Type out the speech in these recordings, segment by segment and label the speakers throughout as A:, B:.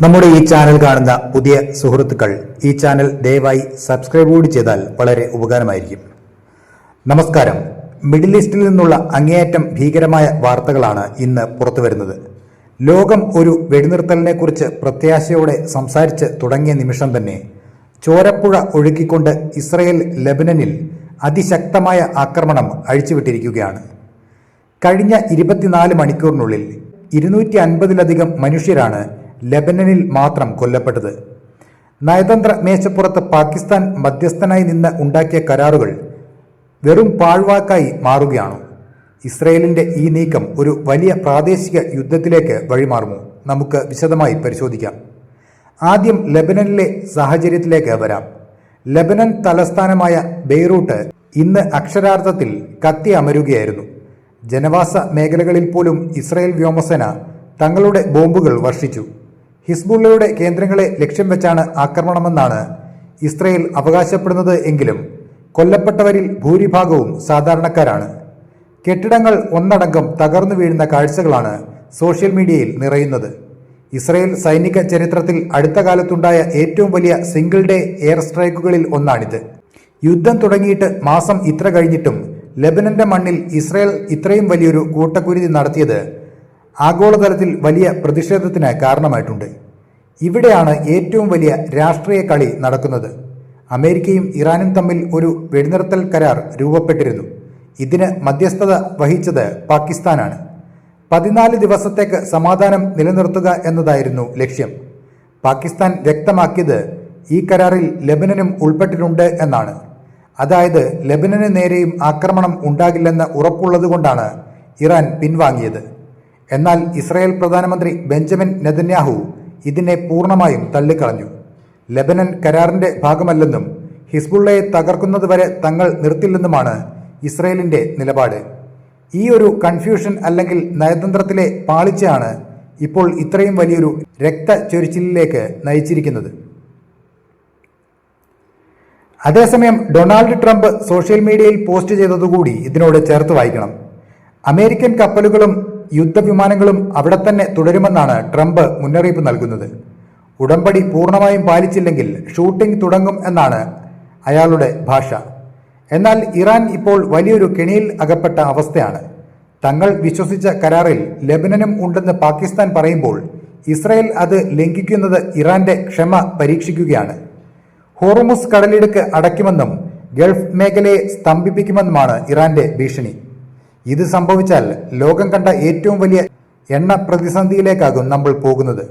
A: നമ്മുടെ ഈ ചാനൽ കാണുന്ന പുതിയ സുഹൃത്തുക്കൾ ഈ ചാനൽ ദയവായി സബ്സ്ക്രൈബ് കൂടി ചെയ്താൽ വളരെ ഉപകാരമായിരിക്കും. നമസ്കാരം. മിഡിൽ ഈസ്റ്റിൽ നിന്നുള്ള അങ്ങേയറ്റം ഭീകരമായ വാർത്തകളാണ് ഇന്ന് പുറത്തുവരുന്നത്. ലോകം ഒരു വെടിനിർത്തലിനെക്കുറിച്ച് പ്രത്യാശയോടെ സംസാരിച്ച് തുടങ്ങിയ നിമിഷം തന്നെ ചോരപ്പുഴ ഒഴുക്കിക്കൊണ്ട് ഇസ്രയേൽ ലെബനനിൽ അതിശക്തമായ ആക്രമണം അഴിച്ചുവിട്ടിരിക്കുകയാണ്. കഴിഞ്ഞ 24 മണിക്കൂറിനുള്ളിൽ 250-ലധികം മനുഷ്യരാണ് ലെബനനിൽ മാത്രം കൊല്ലപ്പെട്ടത്. നയതന്ത്ര മേശപ്പുറത്ത് പാകിസ്ഥാൻ മധ്യസ്ഥനായി നിന്ന് ഉണ്ടാക്കിയ കരാറുകൾ വെറും പാഴ്വാക്കായി മാറുകയാണോ? ഇസ്രയേലിന്റെ ഈ നീക്കം ഒരു വലിയ പ്രാദേശിക യുദ്ധത്തിലേക്ക് വഴിമാറുമോ? നമുക്ക് വിശദമായി പരിശോധിക്കാം. ആദ്യം ലെബനനിലെ സാഹചര്യത്തിലേക്ക് വരാം. ലെബനൻ തലസ്ഥാനമായ ബെയ്റൂട്ട് ഇന്ന് അക്ഷരാർത്ഥത്തിൽ കത്തി അമരുകയായിരുന്നു. ജനവാസ മേഖലകളിൽ പോലും ഇസ്രയേൽ വ്യോമസേന തങ്ങളുടെ ബോംബുകൾ വർഷിച്ചു. ഹിസ്ബുള്ളയുടെ കേന്ദ്രങ്ങളെ ലക്ഷ്യം വെച്ചാണ് ആക്രമണമെന്നാണ് ഇസ്രയേൽ അവകാശപ്പെടുന്നത് എങ്കിലും കൊല്ലപ്പെട്ടവരിൽ ഭൂരിഭാഗവും സാധാരണക്കാരാണ്. കെട്ടിടങ്ങൾ ഒന്നടങ്കം തകർന്നു വീഴുന്ന കാഴ്ചകളാണ് സോഷ്യൽ മീഡിയയിൽ നിറയുന്നത്. ഇസ്രയേൽ സൈനിക ചരിത്രത്തിൽ അടുത്ത കാലത്തുണ്ടായ ഏറ്റവും വലിയ സിംഗിൾ ഡേ എയർ സ്ട്രൈക്കുകളിൽ ഒന്നാണിത്. യുദ്ധം തുടങ്ങിയിട്ട് മാസം ഇത്ര കഴിഞ്ഞിട്ടും ലെബനന്റെ മണ്ണിൽ ഇസ്രയേൽ ഇത്രയും വലിയൊരു കൂട്ടക്കുരുതി നടത്തിയത് ആഗോളതലത്തിൽ വലിയ പ്രതിഷേധത്തിന് കാരണമായിട്ടുണ്ട്. ഇവിടെയാണ് ഏറ്റവും വലിയ രാഷ്ട്രീയ കളി നടക്കുന്നത്. അമേരിക്കയും ഇറാനും തമ്മിൽ ഒരു വെടിനിർത്തൽ കരാർ രൂപപ്പെട്ടിരുന്നു. ഇതിന് മധ്യസ്ഥത വഹിച്ചത് പാകിസ്ഥാനാണ്. 14 ദിവസത്തേക്ക് സമാധാനം നിലനിർത്തുക എന്നതായിരുന്നു ലക്ഷ്യം. പാകിസ്ഥാൻ വ്യക്തമാക്കിയത് ഈ കരാറിൽ ലെബനനും ഉൾപ്പെട്ടിട്ടുണ്ട് എന്നാണ്. അതായത് ലെബനന് നേരെയും ആക്രമണം ഉണ്ടാകില്ലെന്ന് ഉറപ്പുള്ളതുകൊണ്ടാണ് ഇറാൻ പിൻവാങ്ങിയത്. എന്നാൽ ഇസ്രായേൽ പ്രധാനമന്ത്രി ബെഞ്ചമിൻ നെതന്യാഹു ഇതിനെ പൂർണ്ണമായും തള്ളിക്കളഞ്ഞു. ലെബനൻ കരാറിന്റെ ഭാഗമല്ലെന്നും ഹിസ്ബുള്ളയെ തകർക്കുന്നതുവരെ തങ്ങൾ നിർത്തില്ലെന്നുമാണ് ഇസ്രായേലിന്റെ നിലപാട്. ഈ ഒരു കൺഫ്യൂഷൻ അല്ലെങ്കിൽ നയതന്ത്രത്തിലെ പാളിച്ചയാണ് ഇപ്പോൾ ഇത്രയും വലിയൊരു രക്തച്ചൊരിച്ചിലിലേക്ക് നയിച്ചിരിക്കുന്നത്. അതേസമയം ഡൊണാൾഡ് ട്രംപ് സോഷ്യൽ മീഡിയയിൽ പോസ്റ്റ് ചെയ്തതുകൂടി ഇതിനോട് ചേർത്ത് വായിക്കണം. അമേരിക്കൻ കപ്പലുകളും യുദ്ധവിമാനങ്ങളും അവിടെ തന്നെ തുടരുമെന്നാണ് ട്രംപ് മുന്നറിയിപ്പ് നൽകുന്നത്. ഉടമ്പടി പൂർണ്ണമായും പാലിച്ചില്ലെങ്കിൽ ഷൂട്ടിംഗ് തുടങ്ങും എന്നാണ് അയാളുടെ ഭാഷ. എന്നാൽ ഇറാൻ ഇപ്പോൾ വലിയൊരു കെണിയിൽ അകപ്പെട്ട അവസ്ഥയാണ്. തങ്ങൾ വിശ്വസിച്ച കരാറിൽ ലെബനനും ഉണ്ടെന്ന് പാകിസ്ഥാൻ പറയുമ്പോൾ ഇസ്രായേൽ അത് ലംഘിക്കുന്നത് ഇറാന്റെ ക്ഷമ പരീക്ഷിക്കുകയാണ്. ഹോർമുസ് കടലിടുക്ക് അടയ്ക്കുമെന്നും ഗൾഫ് മേഖലയെ സ്തംഭിപ്പിക്കുമെന്നുമാണ് ഇറാന്റെ ഭീഷണി. ഇത് സംഭവിച്ചാൽ ലോകം കണ്ട ഏറ്റവും വലിയ എണ്ണ പ്രതിസന്ധിയിലേക്കാകും നമ്മൾ പോകുന്നത്.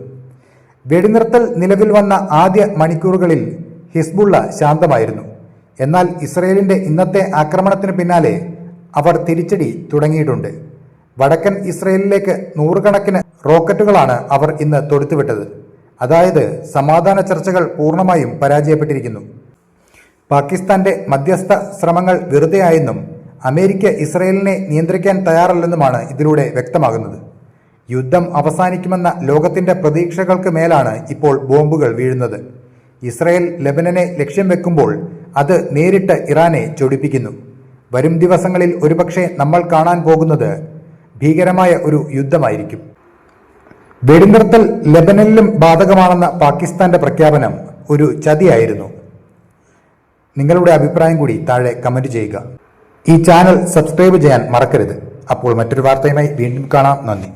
A: വെടിനിർത്തൽ നിലവിൽ വന്ന ആദ്യ മണിക്കൂറുകളിൽ ഹിസ്ബുള്ള ശാന്തമായിരുന്നു. എന്നാൽ ഇസ്രയേലിന്റെ ഇന്നത്തെ ആക്രമണത്തിന് പിന്നാലെ അവർ തിരിച്ചടി തുടങ്ങിയിട്ടുണ്ട്. വടക്കൻ ഇസ്രയേലിലേക്ക് 100 കണക്കിന് റോക്കറ്റുകളാണ് അവർ ഇന്ന് തൊടുത്തുവിട്ടത്. അതായത് സമാധാന ചർച്ചകൾ പൂർണ്ണമായും പരാജയപ്പെട്ടിരിക്കുന്നു. പാകിസ്ഥാന്റെ മധ്യസ്ഥ ശ്രമങ്ങൾ വെറുതെയായെന്നും അമേരിക്ക ഇസ്രയേലിനെ നിയന്ത്രിക്കാൻ തയ്യാറല്ലെന്നുമാണ് ഇതിലൂടെ വ്യക്തമാകുന്നത്. യുദ്ധം അവസാനിക്കുമെന്ന ലോകത്തിന്റെ പ്രതീക്ഷകൾക്ക് മേലാണ് ഇപ്പോൾ ബോംബുകൾ വീഴുന്നത്. ഇസ്രയേൽ ലെബനനെ ലക്ഷ്യം വെക്കുമ്പോൾ അത് നേരിട്ട് ഇറാനെ ചൊടിപ്പിക്കുന്നു. വരും ദിവസങ്ങളിൽ ഒരുപക്ഷെ നമ്മൾ കാണാൻ പോകുന്നത് ഭീകരമായ ഒരു യുദ്ധമായിരിക്കും. വെടിനിർത്തൽ ലെബനനിലും ബാധകമാണെന്ന പാകിസ്ഥാന്റെ പ്രഖ്യാപനം ഒരു ചതിയായിരുന്നു. നിങ്ങളുടെ അഭിപ്രായം കൂടി താഴെ കമന്റ് ചെയ്യുക. ഈ ചാനൽ സബ്സ്ക്രൈബ് ചെയ്യാൻ മറക്കരുത്. അപ്പോൾ മറ്റൊരു വാർത്തയുമായി വീണ്ടും കാണാം. നന്ദി.